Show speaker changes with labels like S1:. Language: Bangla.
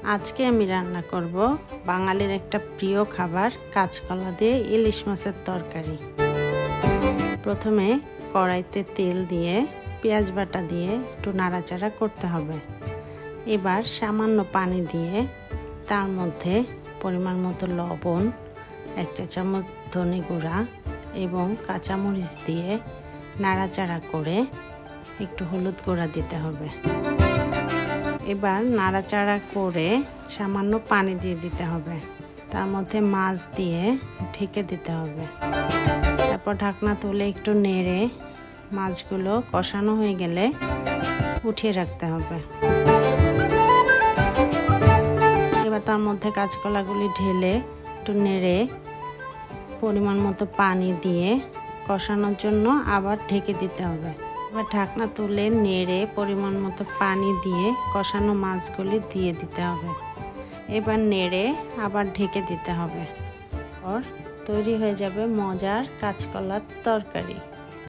S1: আজকে আমি রান্না করব বাঙালির একটা প্রিয় খাবার কাঁচকলা দিয়ে ইলিশ মাছের তরকারি। প্রথমে কড়াইতে তেল দিয়ে পেঁয়াজ বাটা দিয়ে একটু নাড়াচাড়া করতে হবে। এবার সামান্য পানি দিয়ে তার মধ্যে পরিমাণ মতো লবণ, 1 চা চামচ ধনে গুঁড়া এবং কাঁচামরিচ দিয়ে নাড়াচাড়া করে একটু হলুদ গুঁড়া দিতে হবে। এবার নাড়াচাড়া করে সামান্য পানি দিয়ে দিতে হবে। তার মধ্যে মাছ দিয়ে ঢেকে দিতে হবে। তারপর ঢাকনা তুলে একটু নেড়ে মাছগুলো কষানো হয়ে গেলে উঠিয়ে রাখতে হবে। এবার তার মধ্যে কাঁচকলাগুলি ঢেলে একটু নেড়ে পরিমাণ মতো পানি দিয়ে কষানোর জন্য আবার ঢেকে দিতে হবে। এবার ঢাকনা তুলে নেড়ে পরিমাণ মতো পানি দিয়ে কষানো মাছগুলি দিয়ে দিতে হবে। এবার নেড়ে আবার ঢেকে দিতে হবে। তৈরি হয়ে যাবে মজার কাঁচকলার তরকারি।